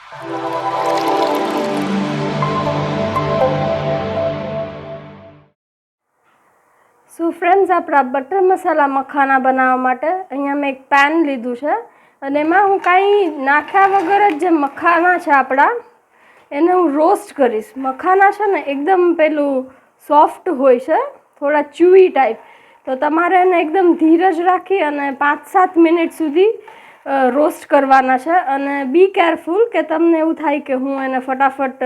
So friends, આપણા butter મસાલા મખાના બનાવવા માટે અહીંયા મેં એક પેન લીધું છે અને એમાં હું કાંઈ નાખ્યા વગર જ જે મખાના છે આપણા એને હું રોસ્ટ કરીશ. મખાના છે ને એકદમ પેલું સોફ્ટ હોય છે, થોડા ચ્યુઈ ટાઈપ, તો તમારે એને એકદમ ધીરજ રાખી અને 5-7 મિનિટ સુધી રોસ્ટ કરવાના છે. અને બી કેરફુલ કે તમને એવું થાય કે હું એને ફટાફટ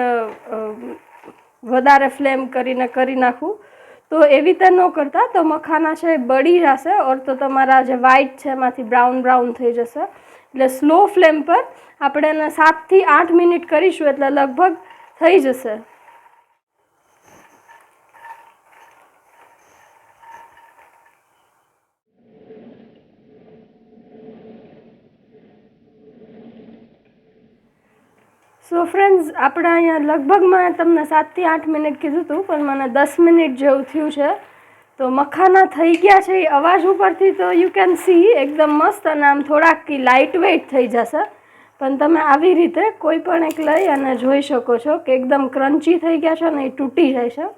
વધારે ફ્લેમ કરીને કરી નાખું, તો એવી રીતે ન કરતા, તો મખાના છે એ બળી જશે ઓર તો તમારા જે વ્હાઈટ છે એમાંથી બ્રાઉન થઈ જશે. એટલે સ્લો ફ્લેમ પર આપણે એને 7 થી 8 મિનિટ કરીશું એટલે લગભગ થઈ જશે. સો ફ્રેન્ડ્સ, આપણે અહીંયા લગભગ મેં તમને 7 થી 8 મિનિટ કીધું હતું, પણ મને 10 મિનિટ જેવું થયું છે. તો મખાના થઈ ગયા છે. એ અવાજ ઉપરથી તો યુ કેન સી એકદમ મસ્ત અને આમ થોડાક લાઇટ વેઇટ થઈ જશે, પણ તમે આવી રીતે કોઈ પણ એક લઈ અને જોઈ શકો છો કે એકદમ ક્રન્ચી થઈ ગયા છે અને એ તૂટી જાય છે.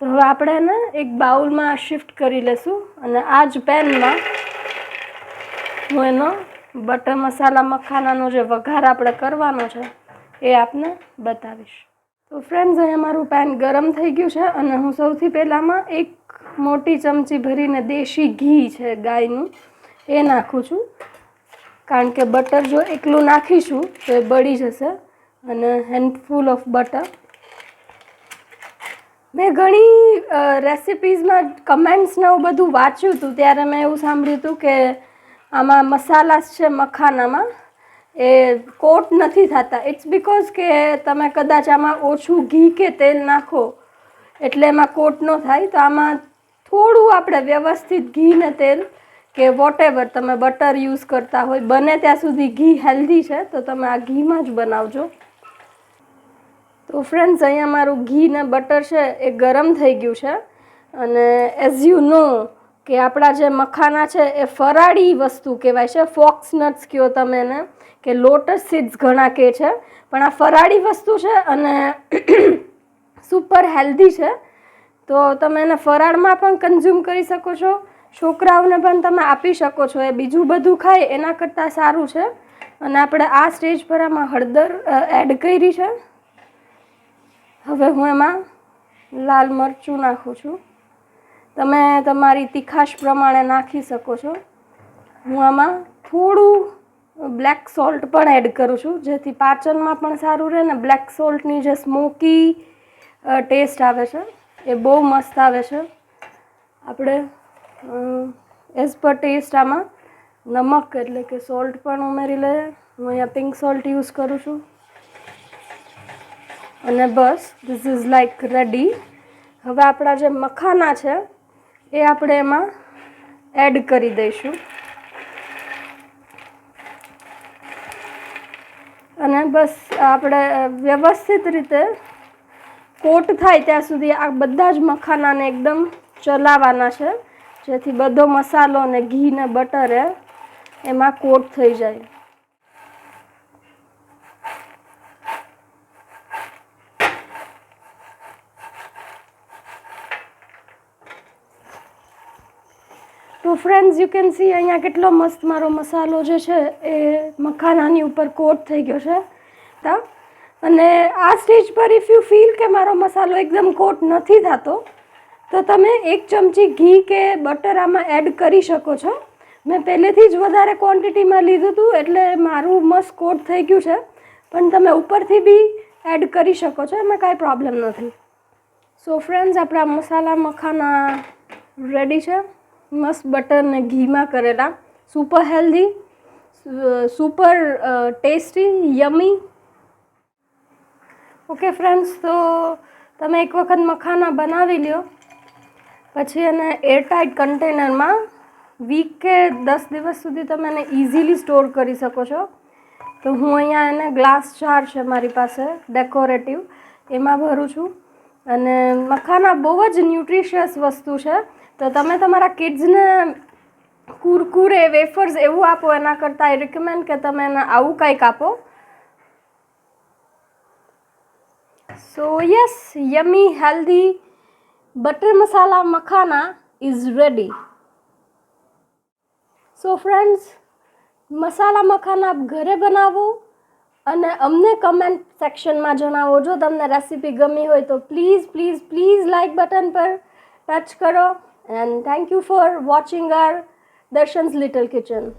તો હવે આપણે એને એક બાઉલમાં શિફ્ટ કરી લેશું અને આ જ પેનમાં હું એનો બટર મસાલા મખાનાનો જે વઘાર આપણે કરવાનો છે એ આપને બતાવીશ. તો ફ્રેન્ડ્સ, અહીંયા મારું પેન ગરમ થઈ ગયું છે અને હું સૌથી પહેલાંમાં 1 મોટી ચમચી ભરીને દેશી ઘી છે ગાયનું એ નાખું છું, કારણ કે બટર જો એકલું નાખીશું તો એ બળી જશે. અને હેન્ડફુલ ઓફ બટર. મેં ઘણી રેસિપીઝમાં કમેન્ટ્સ ને એવું બધું વાંચ્યું હતું, ત્યારે મેં એવું સાંભળ્યું હતું કે આમાં મસાલા છે મખાનામાં એ કોટ નથી થતા. ઇટ્સ બિકોઝ કે તમે કદાચ આમાં ઓછું ઘી કે તેલ નાખો એટલે એમાં કોટ ન થાય. તો આમાં થોડું આપણે વ્યવસ્થિત ઘી ને તેલ કે વોટેવર તમે બટર યુઝ કરતા હોય, બને ત્યાં સુધી ઘી હેલ્ધી છે તો તમે આ ઘીમાં જ બનાવજો. તો ફ્રેન્ડ્સ, અહીંયા મારું ઘી ને બટર છે એ ગરમ થઈ ગયું છે. અને એઝ યુ નો કે આપણા જે મખાના છે એ ફરાળી વસ્તુ કહેવાય છે. ફોક્સ નટ્સ કહો તમે એને, કે લોટસ સીડ્સ ઘણા કહે છે, પણ આ ફરાળી વસ્તુ છે અને સુપર હેલ્ધી છે. તો તમે એને ફરાળમાં પણ કન્ઝ્યુમ કરી શકો છો, છોકરાઓને પણ તમે આપી શકો છો. એ બીજું બધું ખાય એના કરતાં સારું છે. અને આપણે આ સ્ટેજ પર આમાં હળદર એડ કરી છે. હવે હું એમાં લાલ મરચું નાખું છું. તમે તમારી તીખાશ પ્રમાણે નાખી શકો છો. હું આમાં થોડું બ્લેક સોલ્ટ પણ એડ કરું છું, જેથી પાચનમાં પણ સારું રહે ને બ્લેક સોલ્ટની જે સ્મોકી ટેસ્ટ આવે છે એ બહુ મસ્ત આવે છે. આપણે એઝ પર ટેસ્ટ આમાં નમક એટલે કે સોલ્ટ પણ ઉમેરી લઈએ. હું અહીંયા પિંક સોલ્ટ યુઝ કરું છું. અને બસ ધીસ ઇઝ લાઈક રેડી. હવે આપણા જે મખાના છે એ આપણે એમાં એડ કરી દઈશું. અને બસ આપણે વ્યવસ્થિત રીતે કોટ થાય ત્યાં સુધી આ બધા જ મખાનાને એકદમ ચલાવવાના છે, જેથી બધો મસાલો અને ઘી ને બટર એમાં કોટ થઈ જાય. તો ફ્રેન્ડ્સ, યુ કેન સી અહીંયા કેટલો મસ્ત મારો મસાલો જે છે એ મખાનાની ઉપર કોટ થઈ ગયો છે. અને આ સ્ટેજ પર ઇફ યુ ફીલ કે મારો મસાલો એકદમ કોટ નથી થતો, તો તમે 1 ચમચી ઘી કે બટર આમાં એડ કરી શકો છો. મેં પહેલેથી જ વધારે ક્વોન્ટિટીમાં લીધું હતું એટલે મારું મસ્ત કોટ થઈ ગયું છે, પણ તમે ઉપરથી બી એડ કરી શકો છો, એમાં કાંઈ પ્રોબ્લેમ નથી. સો ફ્રેન્ડ્સ, આપણા મસાલા મખાના રેડી છે, મસ્ત બટર ને ઘીમાં કરેલા, super healthy, super tasty, યમી. Okay friends, તો તમે એક વખત મખાના બનાવી લ્યો, પછી એને એરટાઇટ કન્ટેનરમાં વીક કે 10 દિવસ સુધી તમે એને ઇઝીલી સ્ટોર કરી શકો છો. તો હું અહીંયા એને ગ્લાસ જાર છે મારી પાસે ડેકોરેટિવ, એમાં ભરું છું. અને મખાના બહુ જ ન્યુટ્રિશિયસ વસ્તુ છે. તો તમે તમારા કિડ્સને કુરકુરે વેફર્સ એવું આપો એના કરતાં આઈ રિકમેન્ડ કે તમે એને આવું કંઈક આપો. So yes, yummy healthy butter masala makhana is ready. So friends, મસાલા મખાના આપ ઘરે બનાવો અને અમને કમેન્ટ સેક્શનમાં જણાવો. જો તમને રેસીપી ગમી હોય તો પ્લીઝ લાઈક બટન પર ટચ કરો. And thank you for watching our Darshan's little kitchen.